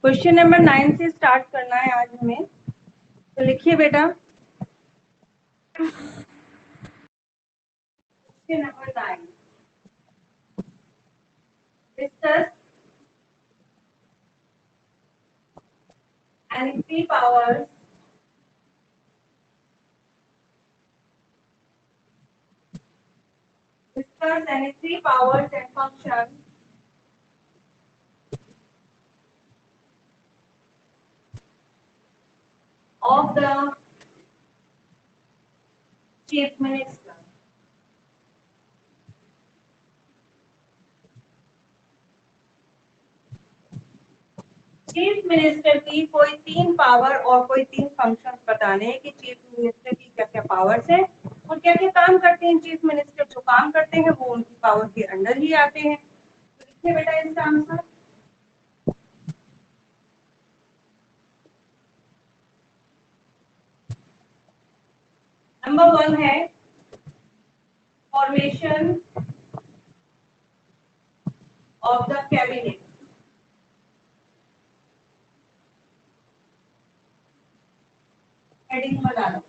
Question number 9 से start करना है आज हमें, तो लिखिए बेटा। Question number 9, discuss any three powers and functions of the chief minister. Chief minister की कोई 3 पावर और कोई 3 फंक्शंस बताने हैं कि चीफ मिनिस्टर की क्या क्या पावर्स हैं और क्या क्या काम करते हैं। चीफ मिनिस्टर जो काम करते हैं वो उनकी पावर के अंडर ही आते हैं। तो लिखिए बेटा इसका आंसर। नंबर 1 है formation of the cabinet. Heading बना लो।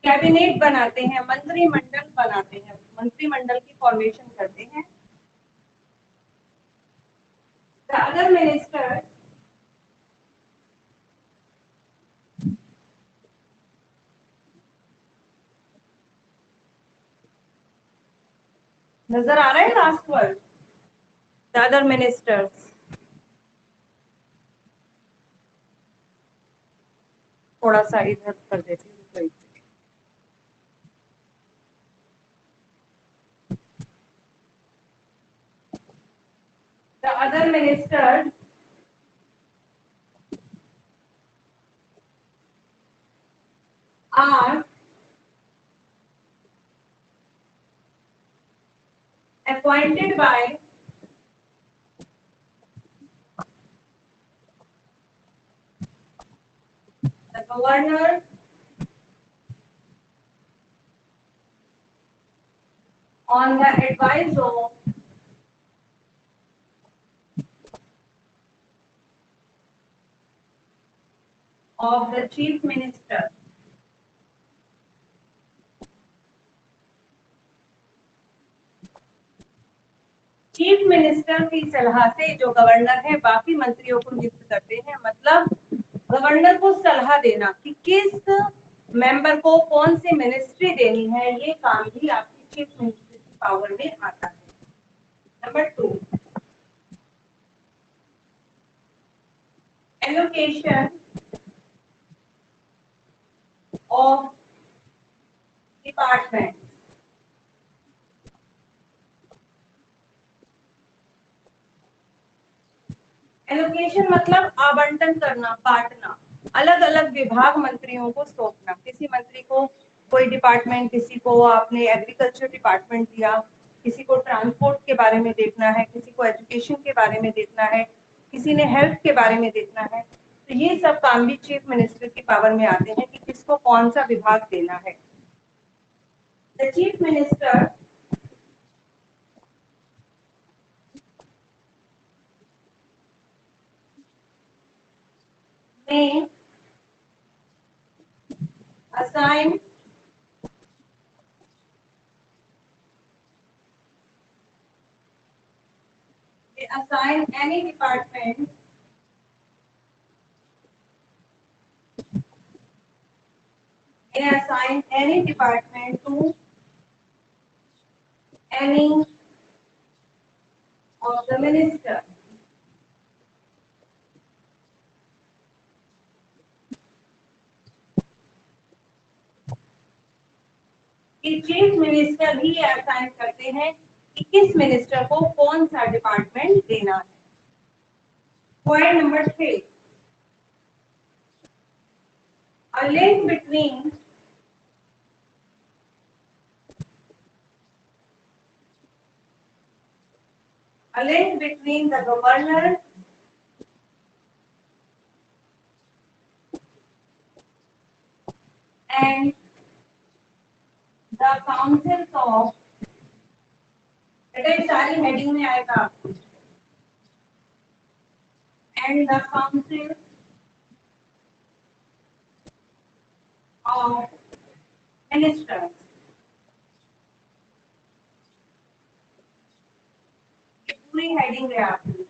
कैबिनेट बनाते हैं, मंत्रिमंडल बनाते हैं, मंत्रिमंडल की फॉर्मेशन करते हैं। द अदर मिनिस्टर नजर आ रहा है last word, the other ministers. थोड़ा सा इधर कर देती हूँ। The other ministers are appointed by the governor on the advice of the chief minister। Chief minister की सलाह से जो गवर्नर है बाकी मंत्रियों को नियुक्त करते हैं। मतलब गवर्नर को सलाह देना कि किस मेंबर को कौन सी मिनिस्ट्री देनी है, ये काम भी आपकी चीफ मिनिस्टर की पावर में आता है। Number 2, allocation of department. Allocation मतलब आवंटन करना, बांटना, अलग अलग विभाग मंत्रियों को सौंपना। किसी मंत्री को कोई डिपार्टमेंट, किसी को आपने एग्रीकल्चर डिपार्टमेंट दिया, किसी को ट्रांसपोर्ट के बारे में देखना है, किसी को एजुकेशन के बारे में देखना है, किसी ने हेल्थ के बारे में देखना है। तो ये सब काम भी चीफ मिनिस्टर की पावर में आते हैं कि किसको कौन सा विभाग देना है। The chief minister may assign any department to any of the minister। कि चीफ मिनिस्टर ही असाइन करते हैं कि किस मिनिस्टर को कौन सा डिपार्टमेंट देना है। Point number 3, a link between the governor and the councils of, बेटा सारी हेडिंग में आएगा आपको। and the council of ministers. पूरी हेडिंग है आपकी,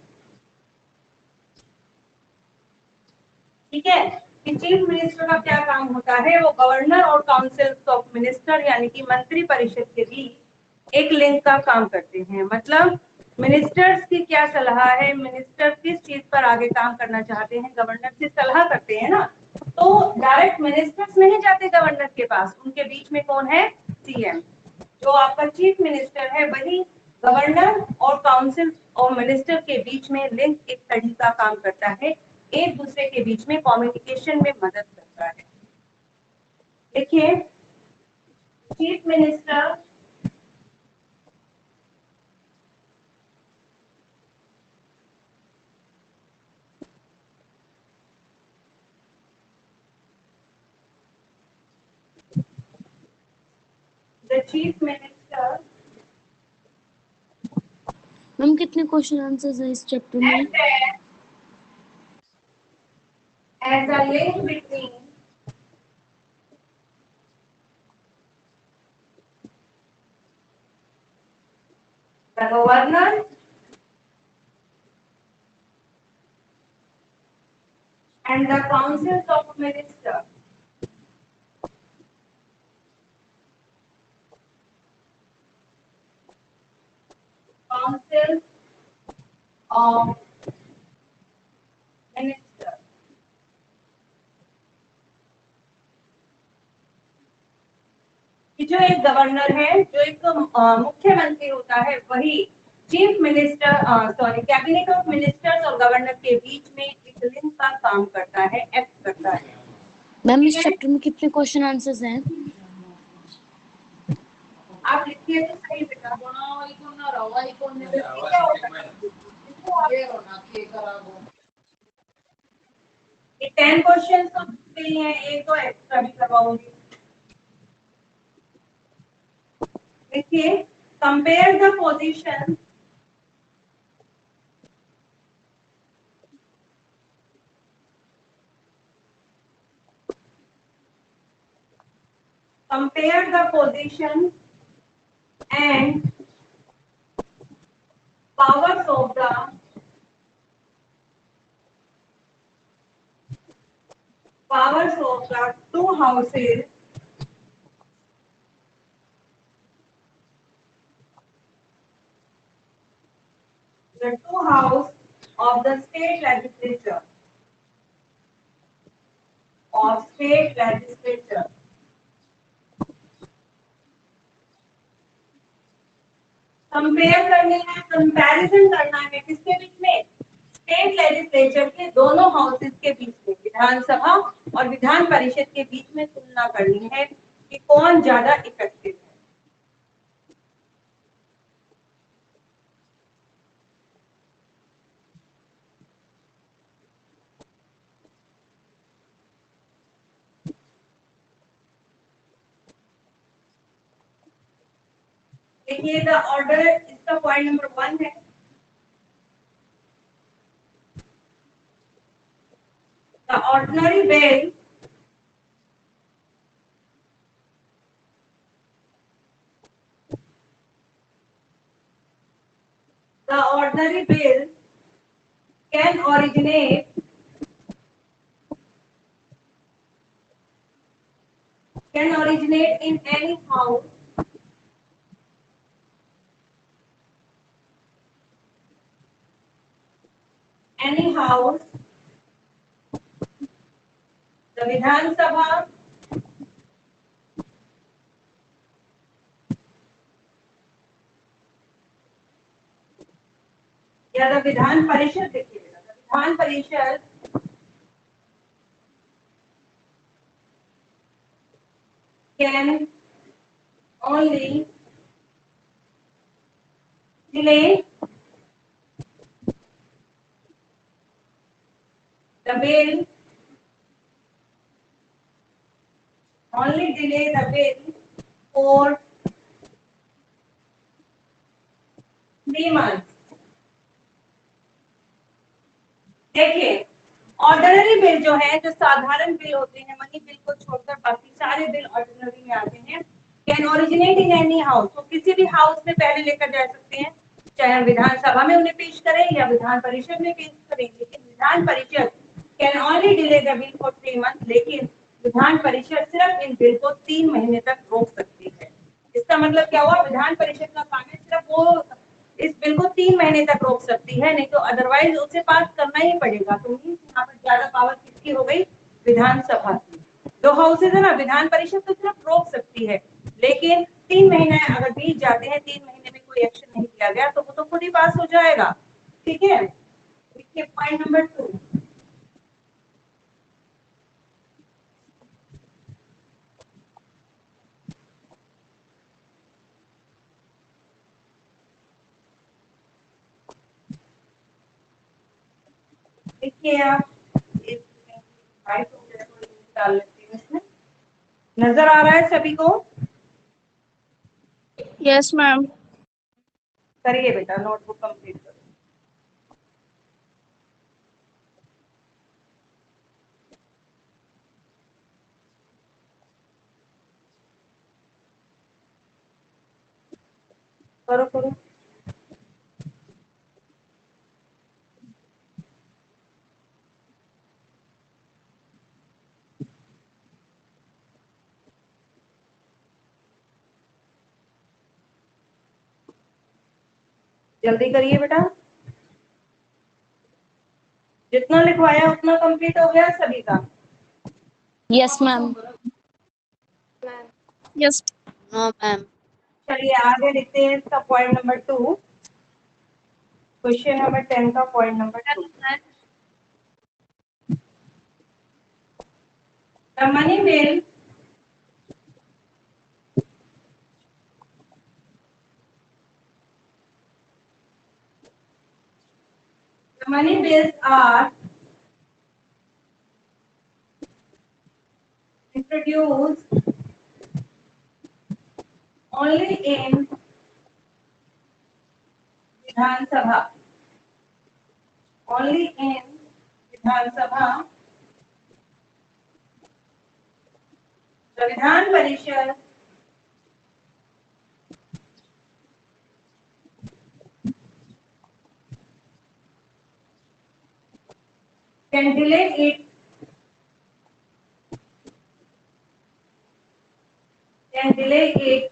ठीक है। कि चीफ मिनिस्टर का क्या काम होता है, वो गवर्नर और काउंसिल ऑफ मिनिस्टर यानी कि मंत्री परिषद के बीच एक लिंक का काम करते हैं। मतलब मिनिस्टर्स की क्या सलाह है, मिनिस्टर किस चीज पर आगे काम करना चाहते हैं, गवर्नर से सलाह करते हैं ना, तो डायरेक्ट मिनिस्टर्स नहीं जाते गवर्नर के पास, उनके बीच में कौन है, सीएम। जो आपका चीफ मिनिस्टर है वही गवर्नर और काउंसिल और मिनिस्टर के बीच में लिंक एक कड़ी का काम करता है, एक दूसरे के बीच में कम्युनिकेशन में मदद करता है। देखिए chief minister the chief minister ma'am कितने क्वेश्चन आंसर्स हैं इस चैप्टर में? as a link between the governor and the councils of ministers. Councils of ministers. कि जो एक गवर्नर है, जो एक मुख्यमंत्री होता है, वही chief minister cabinet of ministers और गवर्नर के बीच में एक लिंक का काम करता है, एक्ट करता है। मैम इस चैप्टर में कितने क्वेश्चन आंसर्स हैं? आप लिखिए तो सही बेटा। ये 10 क्वेश्चन तो के लिए एक तो एक्स्ट्रा भी करवाऊंगी। देखिए compare the position and powers of the two houses of the state legislature compare करनी है, कंपैरिजन करना है किसके बीच में, स्टेट लेजिस्लेचर के दोनों हाउसेस के बीच में, विधानसभा और विधान परिषद के बीच में तुलना करनी है कि कौन ज्यादा इफेक्टिव है। देखिए द ऑर्डर, इसका पॉइंट नंबर 1 है, the ordinary bill can originate in any house the Vidhan Sabha या the विधान परिषद। देखिएगा Vidhan Parishad can only delay the bill for 3 months देखिए, ऑर्डिनरी बिल जो है, जो साधारण बिल होते हैं, मनी बिल को छोड़कर बाकी सारे बिल ऑर्डिनरी में आते हैं। Can originate in any house, तो किसी भी हाउस में पहले लेकर जा सकते हैं, चाहे हम विधानसभा में उन्हें पेश करें या विधान परिषद में पेश करें। लेकिन विधान Parishad can only delay the bill for 3 month, लेकिन विधान परिषद सिर्फ इन बिल को 3 महीने तक रोक सकती है। इसका मतलब क्या हुआ, विधान परिषद का काम है सिर्फ वो इस बिल को 3 महीने तक रोक सकती है, नहीं तो अदरवाइज उसे पास करना ही पड़ेगा। तो यहाँ पर ज्यादा पावर किसकी हो गई, विधानसभा की। दो हाउसेज है ना, विधान परिषद तो सिर्फ रोक सकती है, लेकिन 3 महीने अगर बीत जाते हैं, 3 महीने में कोई एक्शन नहीं लिया गया, तो वो तो खुद ही पास हो जाएगा। ठीक है, देखिए पॉइंट नंबर 2। देखिए आप एक वाइट डाल लेते हैं इसमें, नजर आ रहा है सभी को? Yes ma'am. करिए बेटा, नोटबुक कंप्लीट करो। करो करो। जल्दी करिए बेटा, जितना लिखवाया उतना कंप्लीट हो गया सभी का? Yes ma'am. Yes. No ma'am. चलिए आगे लिखते हैं इसका पॉइंट नंबर 2, क्वेश्चन नंबर 10 का point number 2। The money bill money bills are introduced only in Vidhan Sabha. Only in Vidhan Sabha. The Vidhan Parishad can delay it,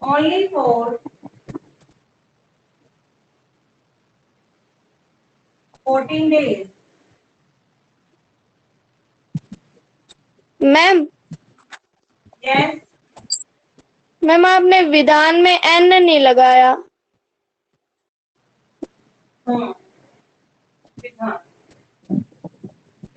only for 14 days. Ma'am Yes. Ma'am आपने विधान में N नहीं लगाया। विधान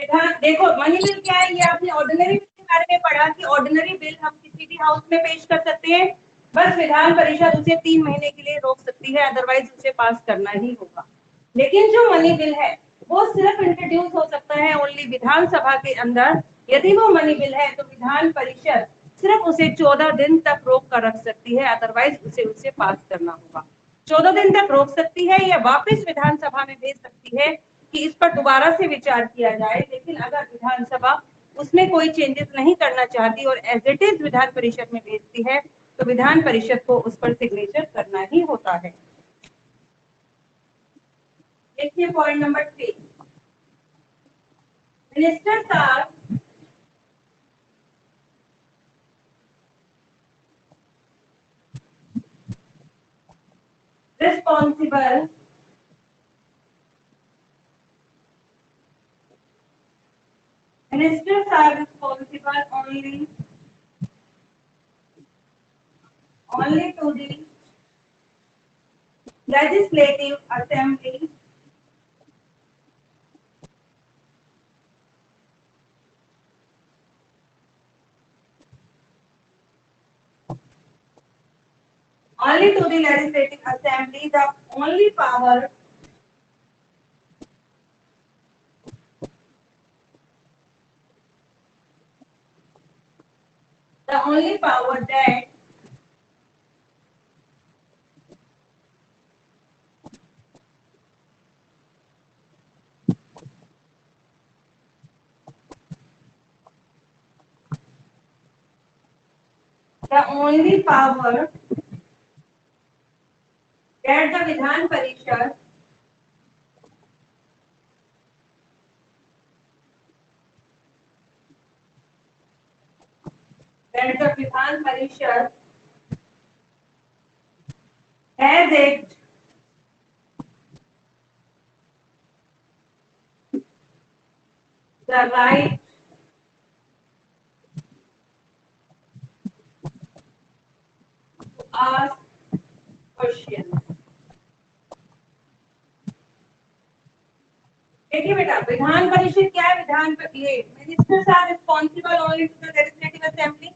विधान देखो, money bill क्या है, ये आपने ऑर्डिनरी बिल के बारे में पढ़ा कि ऑर्डिनरी बिल हम किसी भी हाउस में पेश कर सकते हैं, बस विधान परिषद उसे 3 महीने के लिए रोक सकती है, अदरवाइज उसे पास करना ही होगा। लेकिन जो मनी बिल है वो सिर्फ इंट्रोड्यूस हो सकता है ओनली विधानसभा के अंदर। यदि वो मनी बिल है तो विधान परिषद सिर्फ उसे 14 दिन तक रोक कर रख सकती है, अदरवाइज उसे पास करना होगा। 14 दिन तक रोक सकती है या वापस विधानसभा में भेज सकती है कि इस पर दोबारा से विचार किया जाए, लेकिन अगर विधानसभा उसमें कोई चेंजेस नहीं करना चाहती और as it is Vidhan Parishad में भेजती है, तो विधान परिषद को उस पर सिग्नेचर करना ही होता है। देखिए point number 3, ministers are responsible ministers are responsible only to the legislative assembly only to the legislative assembly. The only power that the only power that the Vidhan Parishad has it the right to ask questions. देखिए बेटा, विधान परिषद क्या है? विधान ये ministers are responsible only to the legislative assembly.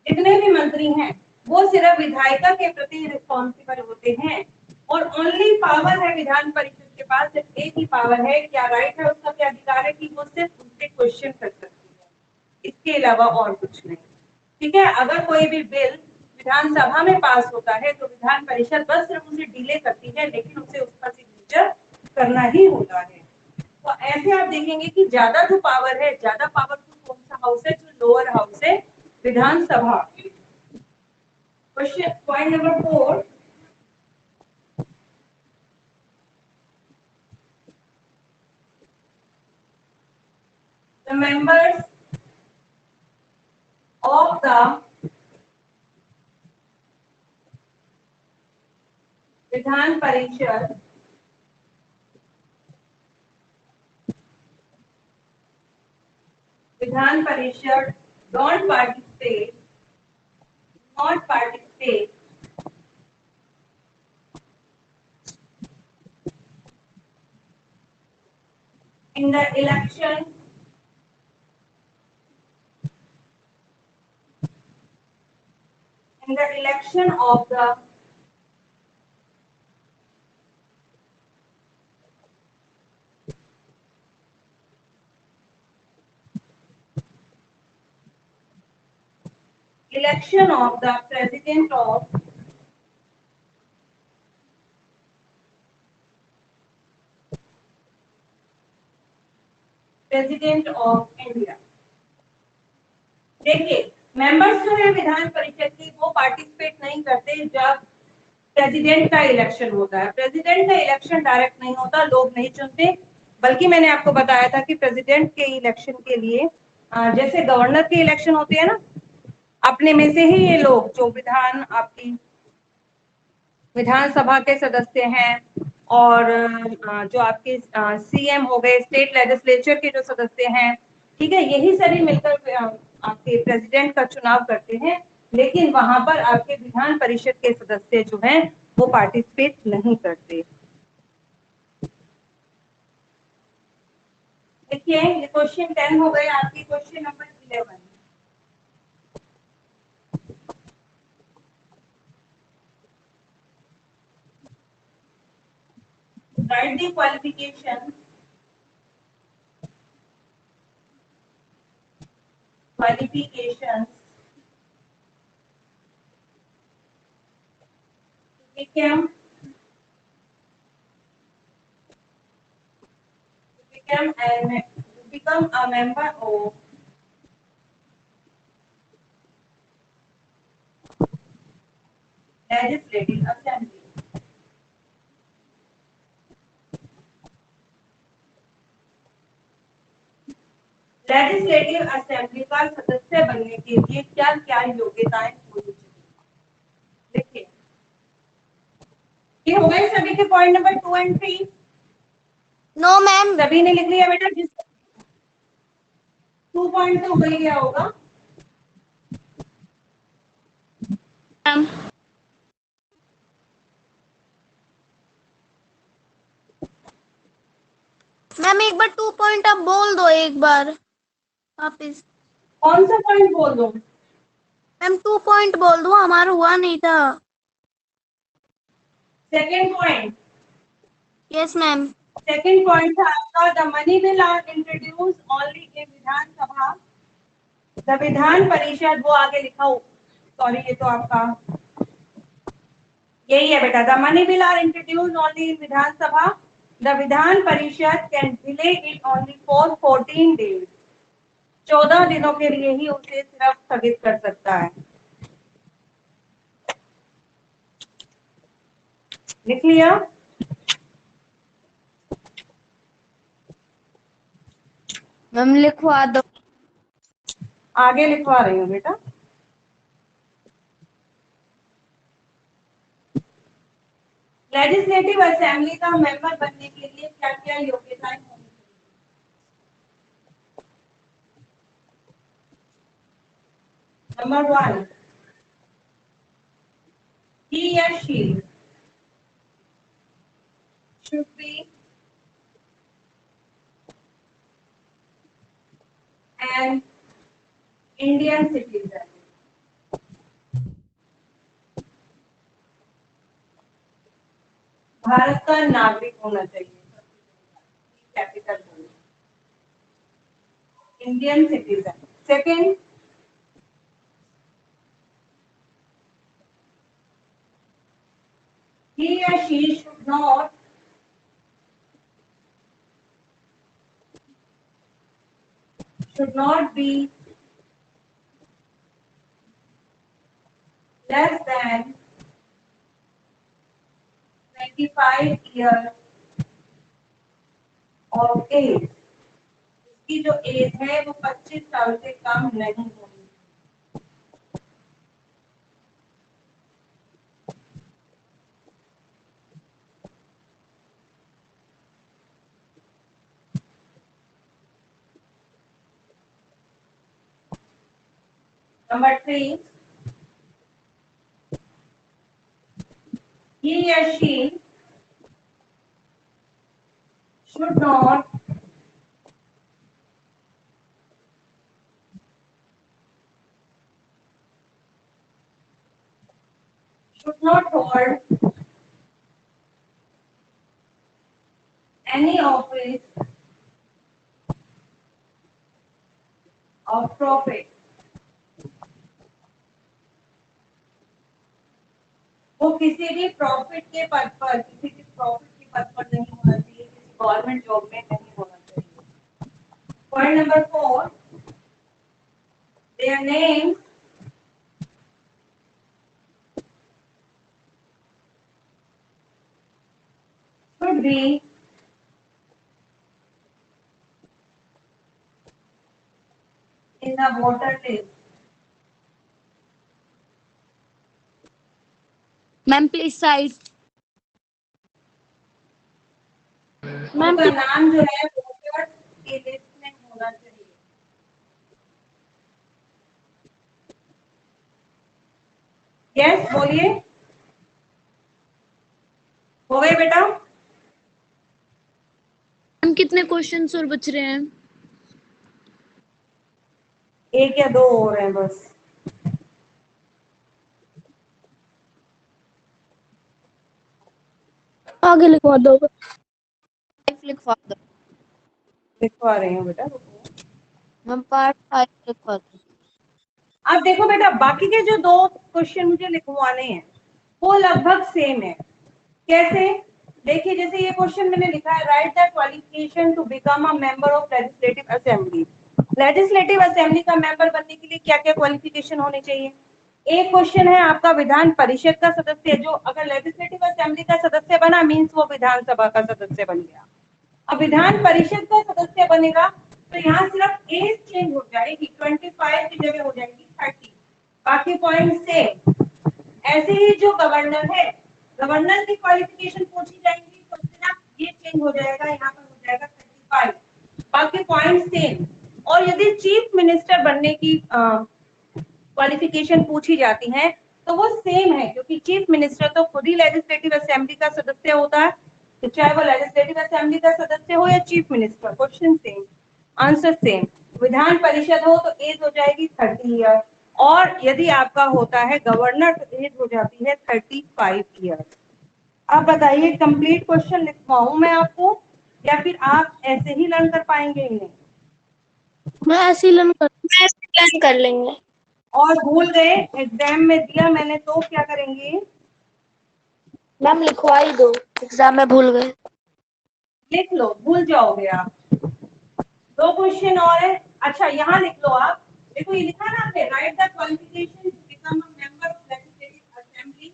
जितने भी मंत्री हैं वो सिर्फ विधायिका के प्रति रिस्पॉन्सिबल होते हैं, और ओनली पावर है विधान परिषद के पास, सिर्फ एक ही पावर है, क्या राइट है उसका, क्या अधिकार है कि वो सिर्फ उनसे क्वेश्चन कर सकती है, इसके अलावा और कुछ नहीं। ठीक है, अगर कोई भी बिल विधानसभा में पास होता है तो विधान परिषद बस सिर्फ उसे डिले करती है, लेकिन उसे उस पर सिग्नेचर करना ही होता है। तो ऐसे आप देखेंगे कि ज्यादा जो पावर है, ज्यादा पावरफुल कौन सा हाउस है? जो लोअर हाउस है, Vidhansabha. Question point number 4, the members of the Vidhan Parishad don't participate in the election of the President of India। देखिए, मेंबर्स जो है विधान परिषद की वो पार्टिसिपेट नहीं करते जब प्रेसिडेंट का इलेक्शन होता है। प्रेसिडेंट का इलेक्शन डायरेक्ट नहीं होता, लोग नहीं चुनते, बल्कि मैंने आपको बताया था कि प्रेसिडेंट के इलेक्शन के लिए जैसे गवर्नर के इलेक्शन होते हैं ना, अपने में से ही ये लोग जो आपकी विधानसभा के सदस्य हैं और जो आपके सीएम हो गए, स्टेट लेजिस्लेचर के जो सदस्य हैं, ठीक है, यही सभी मिलकर आपके प्रेसिडेंट का चुनाव करते हैं, लेकिन वहां पर आपके विधान परिषद के सदस्य जो हैं वो पार्टिसिपेट नहीं करते। देखिए, ये क्वेश्चन 10 हो गए, आपकी question number 11। Write the qualifications to become a member of legislative assembly। Legislative assembly का सदस्य बनने के लिए क्या क्या योग्यताएं होनी चाहिए? देखिए, ये हो गए सभी के पॉइंट नंबर 2 और 3। No ma'am. सभी ने लिख लिया बेटा? जिस 2 पॉइंट तो हो ही गया होगा। मैम मैम एक बार 2 पॉइंट आप बोल दो एक बार वापिस। कौन सा पॉइंट बोल दूं? मैम 2 पॉइंट बोल दो, हमारा हुआ नहीं था। Second point. Yes ma'am. Second point था आपका, the money bill are introduce only in Vidhan Sabha, the Vidhan Parishad, वो आगे लिखा हो, सॉरी ये तो आपका यही है बेटा, the money bill are introduce only in Vidhan Sabha, the Vidhan Parishad can delay it only for 14 days. 14 दिनों के लिए ही उसे सिर्फ स्थगित कर सकता है। लिख लिया? मैम लिखवा दो। आगे लिखवा रही हूँ बेटा। लेजिस्लेटिव असेंबली का मेंबर बनने के लिए क्या क्या योग्यताएं होनी चाहिए? Number 1, he or she should be an Indian citizen. Bharat का नागरिक होना चाहिए। Capital Indian citizen. Second, he or she should not be less than 25 years of age। इसकी जो एज है वो 25 साल से कम नहीं होनी। Number 3, he or she should not hold any office of profit। वो किसी भी प्रॉफिट के पद पर, किसी भी प्रॉफिट के पद पर नहीं होना चाहिए, किसी गवर्नमेंट जॉब में नहीं होना चाहिए। Point number 4, their names should be in the voter list। Ma'am please side. Ma'am उनका नाम जो है वोटर की लिस्ट में होना चाहिए। यस बोलिए, हो गए बेटा? मैम कितने क्वेश्चंस और बच रहे हैं? 1 या 2 और हैं बस। आगे लिखवा दो। लिखवा दो लिखवा रही हूँ बेटा। मैम, पार्ट 5 लिखवा दो। अब देखो बेटा, बाकी के जो 2 क्वेश्चन मुझे लिखवाने हैं वो लगभग सेम है। कैसे? देखिए, जैसे ये क्वेश्चन मैंने लिखा है, write the qualification to become a member of legislative assembly. Legislative assembly का मेंबर बनने के लिए क्या क्या क्वालिफिकेशन होनी चाहिए? एक क्वेश्चन है आपका, विधान परिषद का सदस्य, जो अगर लेजिस्लेटिव असेंबली का सदस्य बना मीन्स वो विधानसभा का सदस्य बन गया। अब विधान परिषद का सदस्य बनेगा तो यहाँ सिर्फ एज चेंज हो जाएगी, 25 की जगह हो जाएगी 30। बाकी पॉइंट सेम। ऐसे ही जो गवर्नर है, गवर्नर की क्वालिफिकेशन पूछी जाएगी तो सिर्फ ये चेंज हो जाएगा, यहाँ पर हो जाएगा 35। बाकी पॉइंट सेम। और यदि चीफ मिनिस्टर बनने की क्वालिफिकेशन पूछी जाती है तो वो सेम है, क्योंकि चीफ मिनिस्टर तो खुद ही लेजिस्लेटिव असेंबली का सदस्य होता है, तो चाहे वो लेजिस्लेटिव असेंबली का सदस्य हो या chief minister, question same, answer same. Vidhan Parishad हो तो एज हो जाएगी 30 ईयर, और यदि आपका होता है गवर्नर तो एज हो जाती है 35 ईयर। आप बताइए, कंप्लीट क्वेश्चन लिखवाऊं मैं आपको या फिर आप ऐसे ही लर्न कर पाएंगे इन्हें? मैं ऐसे ही लर्न कर लेंगे। और भूल गए, एग्जाम में दिया मैंने तो क्या करेंगे? मैम लिखवा ही दो, एग्जाम में भूल गए। लिख लो, भूल जाओगे आप। 2 क्वेश्चन और है। अच्छा, यहाँ लिख लो आप। देखो, ये लिखा ना आपने, write the qualification to become a member of legislative assembly.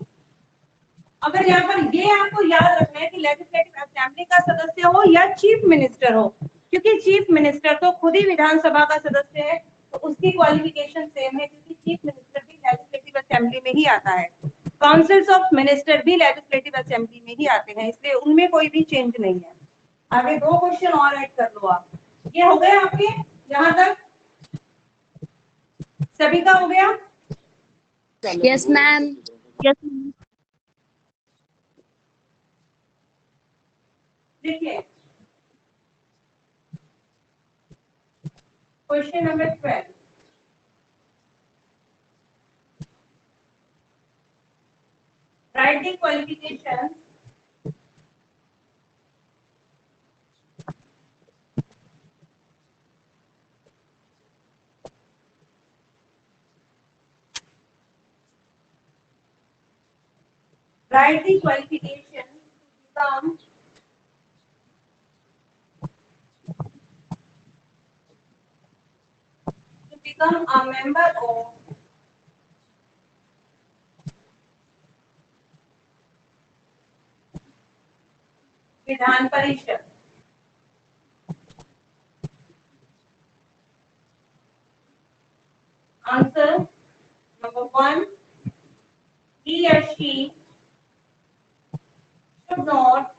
अगर यहाँ पर ये आपको याद रखना है कि लेजिस्लेटिव असेंबली का सदस्य हो या चीफ मिनिस्टर हो, क्योंकि चीफ मिनिस्टर तो खुद ही विधानसभा का सदस्य है, तो उसकी क्वालिफिकेशन सेम है, क्योंकि चीफ मिनिस्टर भी लेजिस्लेटिव असेंबली में ही आता है, काउंसिल्स ऑफ मिनिस्टर भी लेजिस्लेटिव असेंबली में ही आते हैं, इसलिए उनमें कोई भी चेंज नहीं है। आगे 2 क्वेश्चन और ऐड कर लो आप। ये हो गए आपके यहाँ तक, सभी का हो गया? Yes ma'am. Yes ma'am. देखिए question number 12, write the qualifications to become a member of Vidhan Parishad. Answer number 1, he or she should not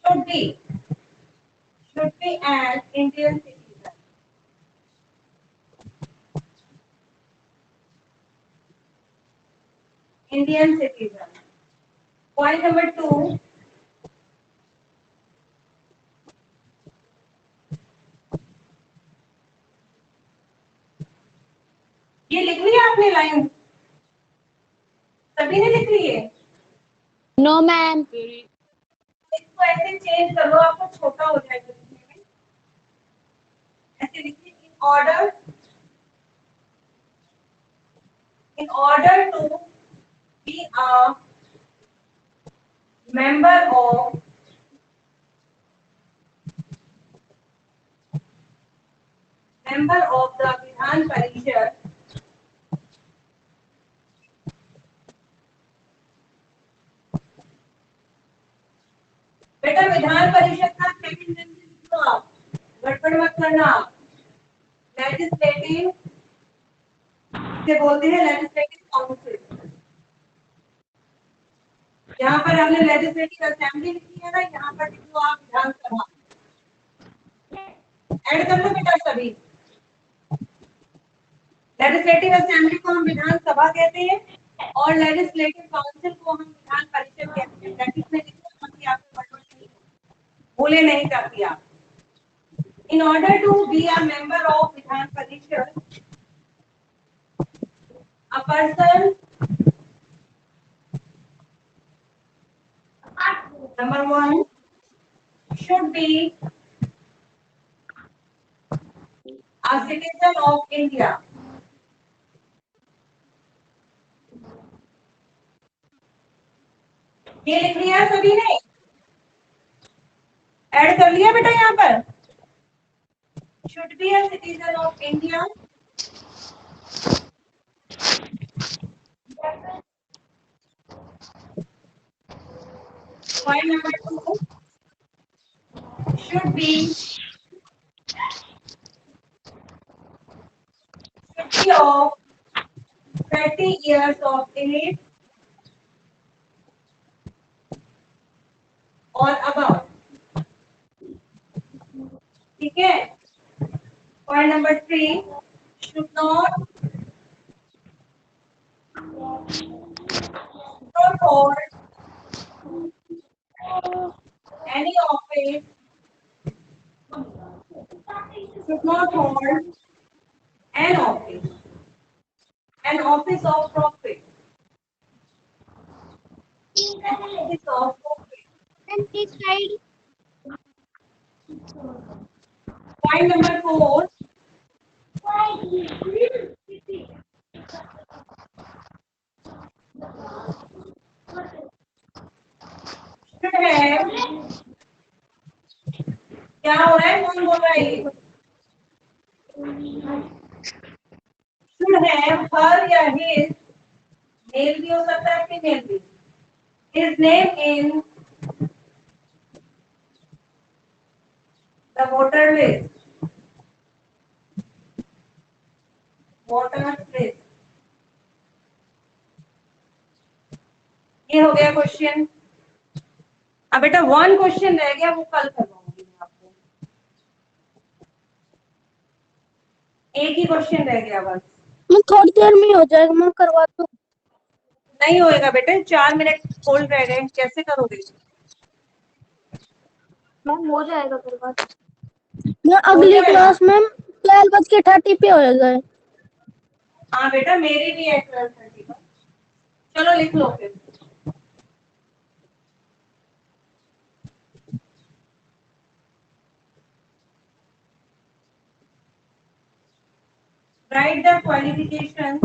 should be an Indian citizen. Indian citizen. Point number 2, ये लिख लिया आपने लाइन? सभी ने लिख ली है? No ma'am. इसको ऐसे चेंज कर लो, आपको छोटा हो जाएगा लिखने में। ऐसे लिखिए, in order to be a member of the Vidhan Parishad, बेटा विधान परिषद का सेकंड नेम लिख लो आप, गड़बड़ मत करना। लेजिस्लेटिव से बोलते हैं लेजिस्लेटिव काउंसिल। यहाँ पर हमने लेजिस्लेटिव असेंबली लिखी है ना, यहाँ पर लिख लो आप विधानसभा। ऐड कर लो बेटा सभी। लेजिस्लेटिव असेंबली को हम विधानसभा कहते हैं और लेजिस्लेटिव काउंसिल को हम विधान परिषद कहते हैं। ब्रैकेट में लिखो ताकि आपको गड़बड़ नहीं हो, भूले नहीं ताकि आप। In order to be a member of Vidhan Parishad, a person number 1 should be a citizen of India. ये लिख लिया सभी ने? ऐड कर लिया बेटा यहाँ पर? Should be a citizen of India. Point number 2 should be of 30 years of age or above. ठीक है? Point number 3 should not hold any office, should not hold an office of profit. Office of profit. And this side. Point number 4 should have, क्या हो रहा है, कौन बोल रहा है ये? Should have her या his मेल भी हो सकता है, फीमेल भी। His name in the voter list. Voter list. ये हो गया क्वेश्चन। अब बेटा वन क्वेश्चन रह गया, वो कल करवाऊंगी मैं आपको। एक ही क्वेश्चन रह गया बस। मैं थोड़ी देर में हो जाएगा, मैं करवा दूँ। नहीं होएगा बेटे, 4 मिनट होल्ड रह गए, कैसे करोगे? मैम हो जाएगा करवा। मैं अगली क्लास में 12:30 पे होएगा। हाँ बेटा, मेरी भी है 12:30 पर। चलो लिख लो फिर। Write the qualifications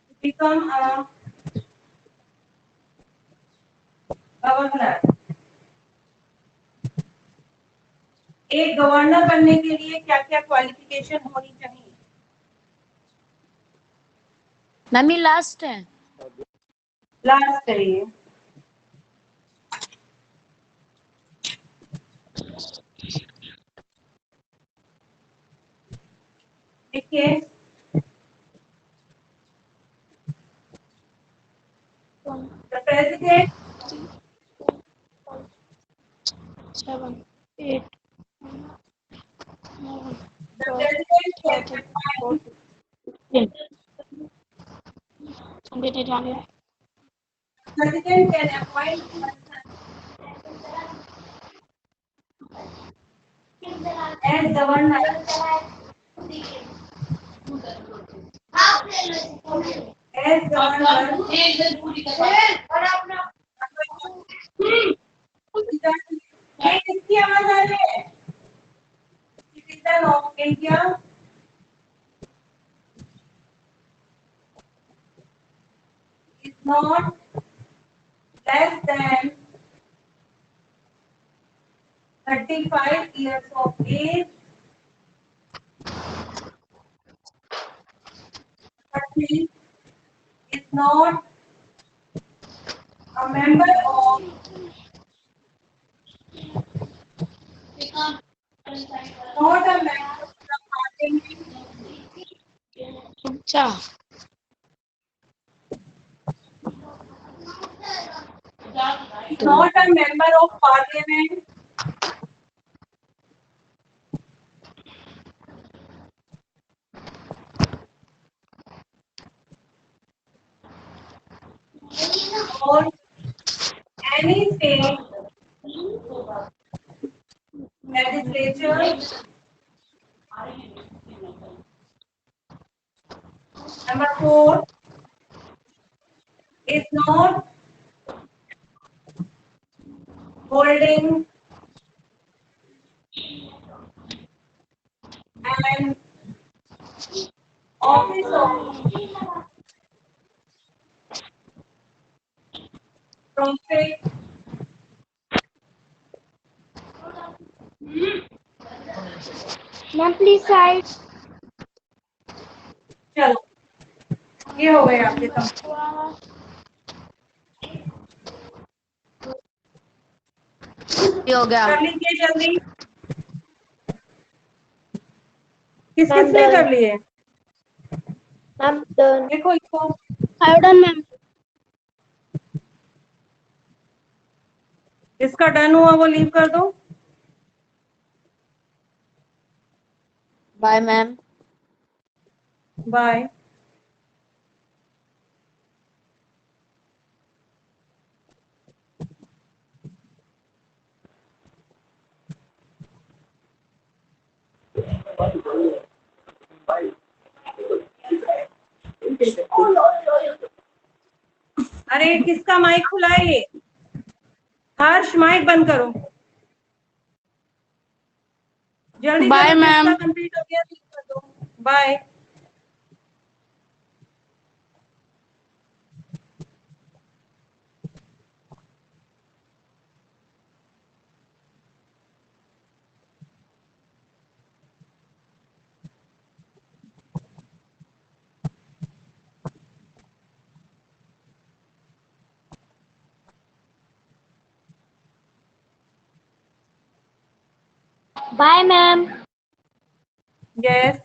to become a governor. एक गवर्नर बनने के लिए क्या क्या क्वालिफिकेशन होनी चाहिए? मैम ये लास्ट है। लास्ट है ये। देखिए, the president 7, 8, the president can appoint 10. president can appoint as governor as governor ये किसकी आवाज आ रही है? Citizen of India is not less than 35 years of age, but he is not a member of not a member of the parliament, अच्छा is not a member of parliament, or any state legislature. Number 4 is not holding an office of profit. Ma'am please side. चलो ये हो गए आपके complete. ये हो गया। कर लीजिए जल्दी। किस किस ने कर लिए? Ma'am done. देखो इसको, आई डन मैम। जिसका डन हुआ वो लीव कर दो। Bye ma'am. बाय। अरे किसका माइक खुला है ये? हर्ष माइक बंद करो। जल्दी बाय करो, जिसका मैम। कंप्लीट हो गया लीव कर दो। बाय। Bye ma'am. यस।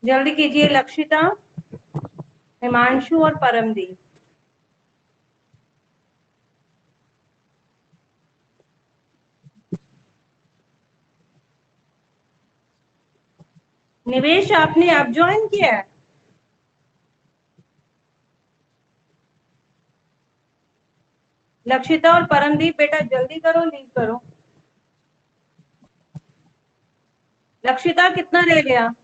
जल्दी कीजिए लक्षिता, हिमांशु और परमदीप। निवेश आपने अब ज्वाइन किया है? लक्षिता और परमदीप बेटा जल्दी करो, लीव करो। लक्षिता कितना ले लिया?